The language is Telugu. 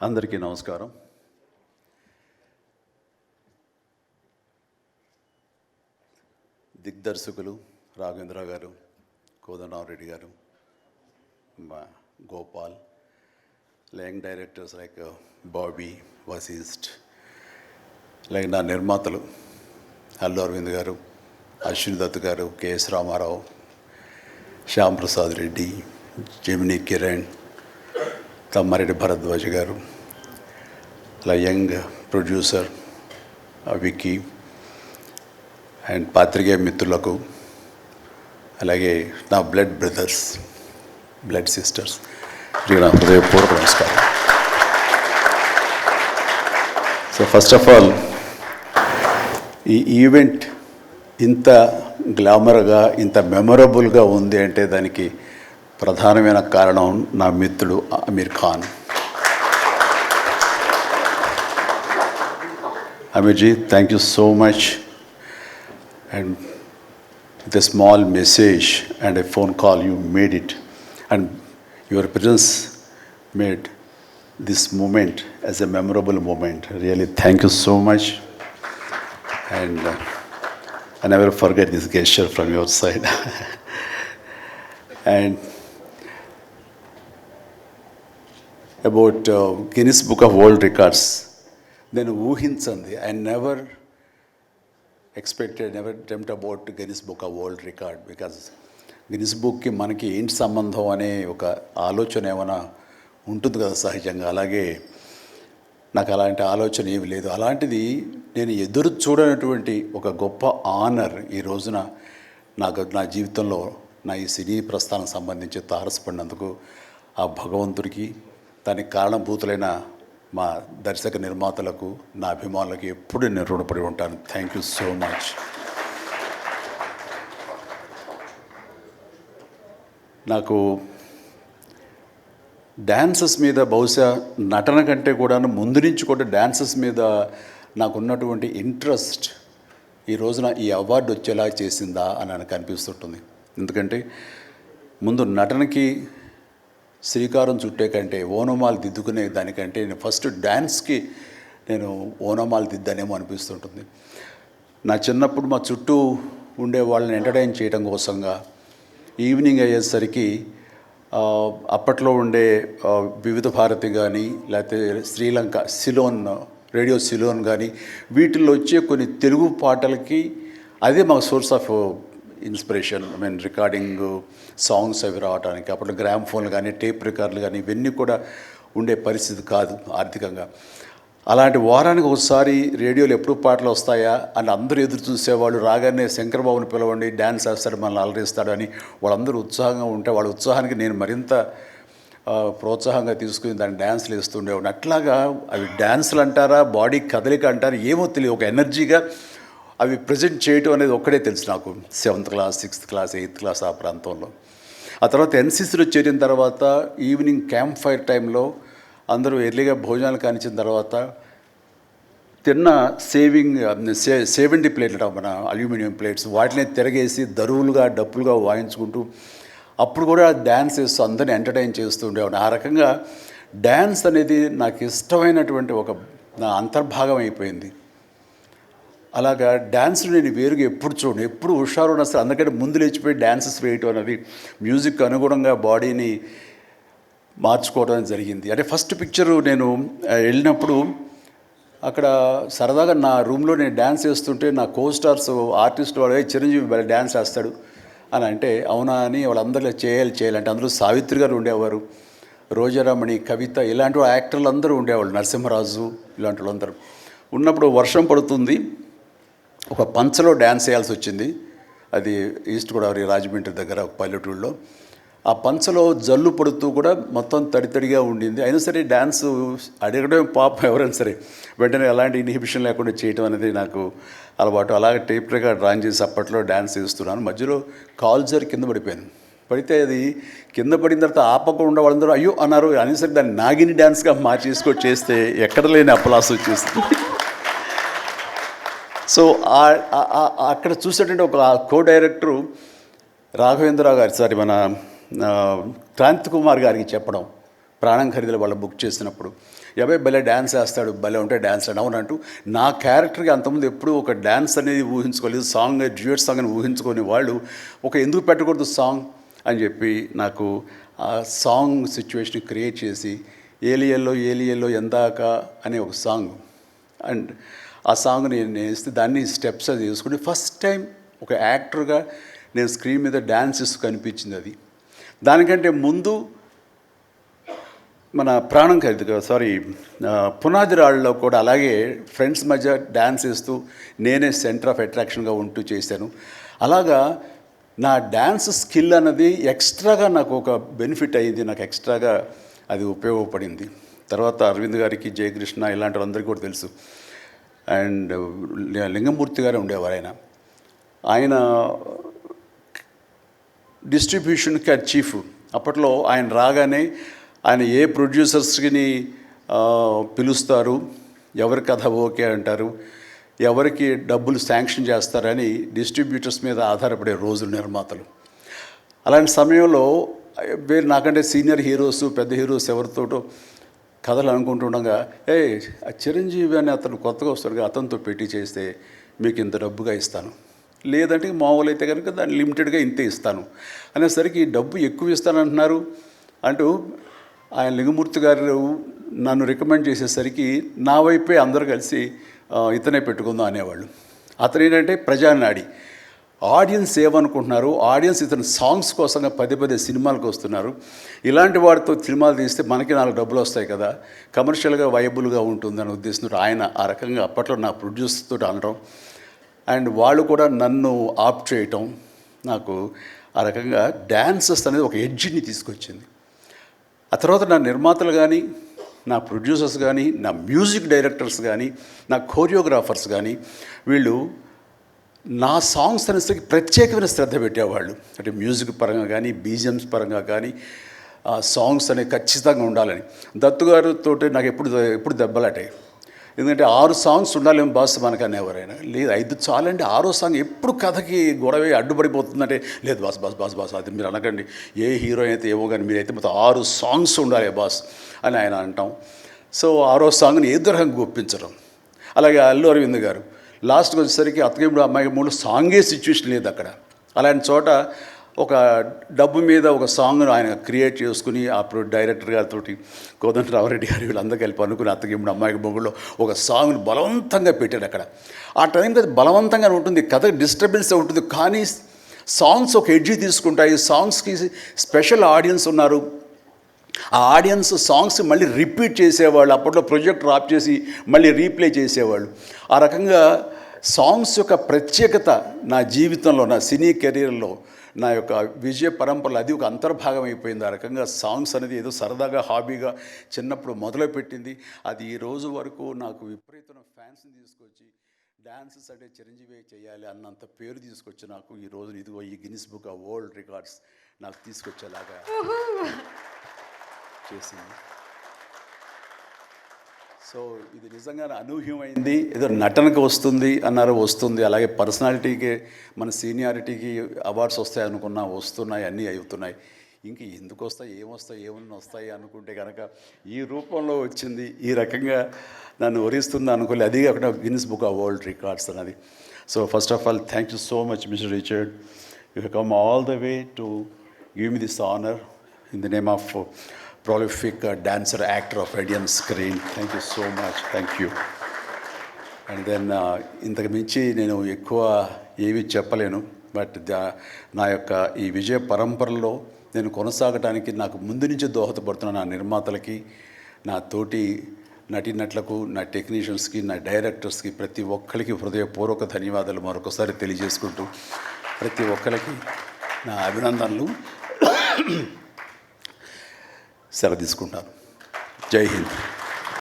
అందరికీ నమస్కారం. దిగ్దర్శకులు రాఘవేంద్ర గారు, కోదండరామరెడ్డి గారు, Gopal, young directors like Bobby, Vasishta, like నా నిర్మాతలు అల్లు అరవింద్ గారు, అశ్విని దత్ గారు, కెఎస్ రామారావు, శ్యామ్ ప్రసాద్ రెడ్డి, జెమినీ కిరణ్, తమ్మారెడ్డి భరద్వాజ్ గారు, అలా యంగ్ ప్రొడ్యూసర్ విక్కీ అండ్ పాత్రికేయ మిత్రులకు, అలాగే నా బ్లడ్ బ్రదర్స్, బ్లడ్ సిస్టర్స్, నా హృదయపూర్వక నమస్కారం. సో ఫస్ట్ ఆఫ్ ఆల్ ఈ ఈవెంట్ ఇంత గ్లామర్గా, ఇంత మెమొరబుల్గా ఉంది అంటే దానికి ప్రధానమైన కారణం నా మిత్రుడు Aamir Khan. Amirji, thank you so much. And with a small message and a phone call, you made it. And your presence made this moment as a memorable moment. Really, thank you so much. And I never forget this gesture from your side. And about Guinness Book of World Records, నేను ఊహించండి. I never expected, never dreamed about Guinness book of world record. Because Guinness బుక్కి మనకి ఏంటి సంబంధం అనే ఒక ఆలోచన ఏమైనా ఉంటుంది కదా సహజంగా. అలాగే నాకు అలాంటి ఆలోచన ఏమి లేదు. అలాంటిది నేను ఎదురు చూడనటువంటి ఒక గొప్ప ఆనర్ ఈ రోజున నా జీవితంలో నా ఈ సినీ ప్రస్థానం సంబంధించి తారసపడినందుకు ఆ భగవంతుడికి, దానికి కారణభూతులైన మా దర్శక నిర్మాతలకు, నా అభిమానులకు ఎప్పుడు నేను రుణపడి ఉంటాను. Thank you so much. నాకు డ్యాన్సెస్ మీద, బహుశా నటన కంటే కూడా ముందు నుంచి కూడా డ్యాన్సెస్ మీద నాకున్నటువంటి ఇంట్రెస్ట్ ఈ రోజున ఈ అవార్డు వచ్చేలా చేసిందా అని నాకు అనిపిస్తుంటుంది. ఎందుకంటే ముందు నటనకి శ్రీకారం చుట్టే కంటే, ఓనమాలు దిద్దుకునే దానికంటే నేను ఫస్ట్ డ్యాన్స్కి నేను ఓనమాలు దిద్దానేమో అనిపిస్తుంటుంది. నా చిన్నప్పుడు మా చుట్టూ ఉండే వాళ్ళని ఎంటర్టైన్ చేయడం కోసంగా ఈవినింగ్ అయ్యేసరికి అప్పట్లో ఉండే వివిధ భారతి కానీ, లేకపోతే శ్రీలంక సిలోన్, రేడియో సిలోన్ కానీ, వీటిల్లో వచ్చే కొన్ని తెలుగు పాటలకి అదే మా source of inspiration. I mean recording songs అవి రావడానికి. అప్పుడు గ్రామ్ ఫోన్లు కానీ, టేప్ రికార్డులు కానీ ఇవన్నీ కూడా ఉండే పరిస్థితి కాదు ఆర్థికంగా. అలాంటి వారానికి ఒకసారి రేడియోలో ఎప్పుడు పాటలు వస్తాయా అని అందరూ ఎదురు చూసేవాళ్ళు. రాగానే శంకర్బాబుని పిలవండి, డ్యాన్స్ వేస్తాడు, మనల్ని అలరిస్తాడని వాళ్ళందరూ ఉత్సాహంగా ఉంటే వాళ్ళ ఉత్సాహానికి నేను మరింత ప్రోత్సాహంగా తీసుకుని దాన్ని డ్యాన్స్లు వేస్తుండేవాడిని. అట్లాగా అవి డ్యాన్సులు అంటారా, బాడీ కదలిక అంటారా ఏమో తెలియదు, ఒక ఎనర్జీగా అవి ప్రజెంట్ చేయటం అనేది ఒక్కడే తెలుసు నాకు. 7th class, 6th class, 8th class ఆ ప్రాంతంలో. ఆ తర్వాత ఎన్సీసీలో చేరిన తర్వాత ఈవినింగ్ క్యాంప్ ఫైర్ టైంలో అందరూ ఎర్లీగా భోజనాలు కానిచ్చిన తర్వాత తిన్న 70 ప్లేట్లు మన అల్యూమినియం ప్లేట్స్, వాటిని తిరగేసి దరువులుగా, డప్పులుగా వాయించుకుంటూ అప్పుడు కూడా డ్యాన్స్ వేస్తూ అందరిని ఎంటర్టైన్ చేస్తూ ఉండేవాడు. ఆ రకంగా డ్యాన్స్ అనేది నాకు ఇష్టమైనటువంటి ఒక నా అంతర్భాగం అయిపోయింది. అలాగా డ్యాన్స్లు నేను వేరుగా ఎప్పుడు చూడను, ఎప్పుడు హుషారు అసలు. అందుకంటే ముందు లేచిపోయి డ్యాన్సెస్ వేయటం అనేది మ్యూజిక్ అనుగుణంగా బాడీని మార్చుకోవడం జరిగింది. అంటే ఫస్ట్ పిక్చరు నేను వెళ్ళినప్పుడు అక్కడ సరదాగా నా రూమ్లో నేను డ్యాన్స్ వేస్తుంటే నా కో స్టార్స్ ఆర్టిస్ట్ వాళ్ళు చిరంజీవి డ్యాన్స్ వేస్తాడు అని అంటే అవునా అని వాళ్ళందరూ చేయాలంటే అందులో సావిత్రి గారు ఉండేవారు, రోజారమణి, కవిత, ఇలాంటి యాక్టర్లు అందరూ ఉండేవాళ్ళు, నరసింహరాజు ఇలాంటి వాళ్ళందరూ ఉన్నప్పుడు వర్షం పడుతుంది. ఒక పంచలో డ్యాన్స్ చేయాల్సి వచ్చింది. అది ఈస్ట్ గోదావరి రాజమండ్రి దగ్గర ఒక పల్లెటూళ్ళలో. ఆ పంచలో జల్లు పడుతూ కూడా మొత్తం తడితడిగా ఉండింది. అయినా సరే డ్యాన్స్ అడగడం పాపం ఎవరైనా సరే వెంటనే ఎలాంటి ఇన్హిబిషన్ లేకుండా చేయడం అనేది నాకు అలవాటు. అలాగే టేప్ రికార్డ్ డ్రాయింగ్ చేసి అప్పట్లో డ్యాన్స్ చేస్తున్నాను. మధ్యలో కాల్ జారి కింద పడిపోయాను. పడితే అది కింద పడిన తర్వాత ఆపకుండా వాళ్ళందరూ అయ్యో అన్నారు. అనేసరికి దాన్ని నాగిని డ్యాన్స్గా మార్చేసుకొని చేస్తే ఎక్కడ లేని అప్పలాస్ వచ్చేస్తుంది. సో అక్కడ చూసేటంటే ఒక కో డైరెక్టరు రాఘవేంద్రరావు గారు, సారీ మన క్రాంతి కుమార్ గారికి చెప్పడం, ప్రాణం ఖరీదులు వాళ్ళు బుక్ చేసినప్పుడు ఎవై భలే డ్యాన్స్ వేస్తాడు, భలే ఉంటే డ్యాన్స్ అవునంటూ నా క్యారెక్టర్కి అంతకుముందు ఎప్పుడూ ఒక డ్యాన్స్ అనేది ఊహించుకోలేదు, సాంగ్ డ్యూయట్ సాంగ్ అని ఊహించుకొని వాళ్ళు ఒక ఎందుకు పెట్టకూడదు సాంగ్ అని చెప్పి నాకు ఆ సాంగ్ సిచ్యువేషన్ క్రియేట్ చేసి ఏలియల్లో ఎందాక అనే ఒక సాంగ్ అండ్ ఆ సాంగ్ నేను వేస్తే దాన్ని స్టెప్స్ అది వేసుకుని ఫస్ట్ టైం ఒక యాక్టర్గా నేను స్క్రీన్ మీద డ్యాన్స్ ఇస్తూ కనిపించింది. అది దానికంటే ముందు మన ప్రాణం ఖరీదు పునాది రాళ్ళలో కూడా అలాగే ఫ్రెండ్స్ మధ్య డ్యాన్స్ వేస్తూ నేనే సెంటర్ ఆఫ్ అట్రాక్షన్గా ఉంటూ చేశాను. అలాగా నా డ్యాన్స్ స్కిల్ అన్నది ఎక్స్ట్రాగా నాకు ఒక బెనిఫిట్ అయ్యింది, నాకు ఎక్స్ట్రాగా అది ఉపయోగపడింది. తర్వాత అరవింద్ గారికి, జయకృష్ణ ఇలాంటి వాళ్ళందరికీ కూడా తెలుసు. అండ్ లింగమూర్తి గారు ఉండేవారు, ఆయన డిస్ట్రిబ్యూషన్కి చీఫ్. అప్పట్లో ఆయన రాగానే ఆయన ఏ ప్రొడ్యూసర్స్ని పిలుస్తారు, ఎవరి కథ ఓకే అంటారు, ఎవరికి డబ్బులు శాంక్షన్ చేస్తారని డిస్ట్రిబ్యూటర్స్ మీద ఆధారపడే రోజులు నిర్మాతలు. అలాంటి సమయంలో వేరు నాకంటే సీనియర్ హీరోస్, పెద్ద హీరోస్ ఎవరితోటో కథలు అనుకుంటుండగా ఆ చిరంజీవి అని అతను కొత్తగా వస్తాడుగా, అతనితో పెట్టి చేస్తే మీకు ఇంత డబ్బుగా ఇస్తాను, లేదంటే మామూలు అయితే కనుక దాన్ని లిమిటెడ్గా ఇంతే ఇస్తాను అనేసరికి డబ్బు ఎక్కువ ఇస్తానంటున్నారు అంటూ ఆయన లింగమూర్తి గారు నన్ను రికమెండ్ చేసేసరికి నా వైపే అందరూ కలిసి ఇతనే పెట్టుకుందాం అనేవాళ్ళు. అతను ఏంటంటే ప్రజానాడి, ఆడియన్స్ ఏమనుకుంటున్నారు, ఆడియన్స్ ఇతను సాంగ్స్ కోసంగా పదే సినిమాలకు వస్తున్నారు, ఇలాంటి వాటితో సినిమాలు తీస్తే మనకి 4 డబ్బులు వస్తాయి కదా, కమర్షియల్గా వైబుల్గా ఉంటుందని ఉద్దేశంతో ఆయన ఆ రకంగా అప్పట్లో నా ప్రొడ్యూసర్తో అనడం అండ్ వాళ్ళు కూడా నన్ను ఆప్ చేయటం నాకు ఆ రకంగా డ్యాన్సెస్ అనేది ఒక ఎడ్జిని తీసుకొచ్చింది. ఆ తర్వాత నా నిర్మాతలు కానీ, నా ప్రొడ్యూసర్స్ కానీ, నా మ్యూజిక్ డైరెక్టర్స్ కానీ, నా కోరియోగ్రాఫర్స్ కానీ వీళ్ళు నా సాంగ్స్ అనేసరికి ప్రత్యేకమైన శ్రద్ధ పెట్టేవాళ్ళు. అంటే మ్యూజిక్ పరంగా కానీ, బీజిఎమ్స్ పరంగా కానీ సాంగ్స్ అనేవి ఖచ్చితంగా ఉండాలని. దత్తు గారితో నాకు ఎప్పుడు దెబ్బలాటాయి. ఎందుకంటే 6 సాంగ్స్ ఉండాలేమో బాస్ మనకు అనేవారైనా, లేదు 5 చాలండి, 6వ సాంగ్ ఎప్పుడు కథకి గొడవ అడ్డుపడిపోతుందంటే, లేదు బాస్ అది మీరు అనకండి, ఏ హీరో అయితే ఏమో కానీ మీరైతే మొత్తం 6 సాంగ్స్ ఉండాలి బాస్ అని ఆయన అంటాం. సో 6వ సాంగ్ని ఏదో రకంగా ఒప్పించడం. అలాగే అల్లు అరవింద్ గారు లాస్ట్కి వచ్చేసరికి అత్తగేముడు అమ్మాయి మూడు సాంగే సిచ్యువేషన్ లేదు అక్కడ. అలాంటి చోట ఒక డబ్బు మీద ఒక సాంగ్ను ఆయన క్రియేట్ చేసుకుని అప్పుడు డైరెక్టర్ గారితో కోదండరామరెడ్డి గారు వీళ్ళందరూ కలిపి అనుకుని అత్తగేముడు అమ్మాయికి మొగుల్లో ఒక సాంగ్ను బలవంతంగా పెట్టాడు అక్కడ. ఆ టైంకి అది బలవంతంగా ఉంటుంది, కథ డిస్టర్బెన్స్ ఉంటుంది, కానీ సాంగ్స్ ఒక ఎడ్జి తీసుకుంటాయి. సాంగ్స్కి స్పెషల్ ఆడియన్స్ ఉన్నారు. ఆ ఆడియన్స్ సాంగ్స్ మళ్ళీ రిపీట్ చేసేవాళ్ళు. అప్పట్లో ప్రొజెక్టర్ ఆఫ్ చేసి మళ్ళీ రీప్లే చేసేవాళ్ళు. ఆ రకంగా సాంగ్స్ యొక్క ప్రత్యేకత నా జీవితంలో, నా సినీ కెరీర్లో, నా యొక్క విజయ పరంపరలో అది ఒక అంతర్భాగం అయిపోయింది. ఆ రకంగా సాంగ్స్ అనేది ఏదో సరదాగా హాబీగా చిన్నప్పుడు మొదలుపెట్టింది. అది ఈ రోజు వరకు నాకు విపరీతమైన ఫ్యాన్స్ని తీసుకొచ్చి డ్యాన్సెస్ అంటే చిరంజీవి చేయాలి అన్నంత పేరు తీసుకొచ్చి నాకు ఈ రోజు ఇదిగో ఈ Guinness book of world records నాకు తీసుకొచ్చేలాగా చేసింది. సో ఇది నిజంగా అనూహ్యమైంది. ఏదో నటనకు వస్తుంది అన్నారు, వస్తుంది. అలాగే పర్సనాలిటీకి, మన సీనియారిటీకి అవార్డ్స్ వస్తాయి అనుకున్నా వస్తున్నాయి, అన్నీ అవుతున్నాయి. ఇంక ఎందుకు వస్తాయి, ఏమన్నా వస్తాయి అనుకుంటే కనుక ఈ రూపంలో వచ్చింది. ఈ రకంగా నన్ను వరిస్తుంది అనుకోలేదు. అది కాకుండా Guinness book of world records అన్నది. So first of all thank you so much mister Richard. You have come all the way to give me this honour in the name of prolific dancer, actor of Indian screen. Thank you so much. Thank you. And then ఇంతకు మించి నేను ఎక్కువ ఏవి చెప్పలేను. బట్ నా యొక్క ఈ విజయ పరంపరలో నేను కొనసాగడానికి నాకు ముందు నుంచి దోహదపడుతున్న నా నిర్మాతలకి, నా తోటి నటీనటులకు, నా టెక్నీషియన్స్కి, నా డైరెక్టర్స్కి, ప్రతి ఒక్కరికి హృదయపూర్వక ధన్యవాదాలు మరొకసారి తెలియజేసుకుంటూ ప్రతి ఒక్కరికి నా అభినందనలు సెలవు తీసుకుంటాను. జై హింద్.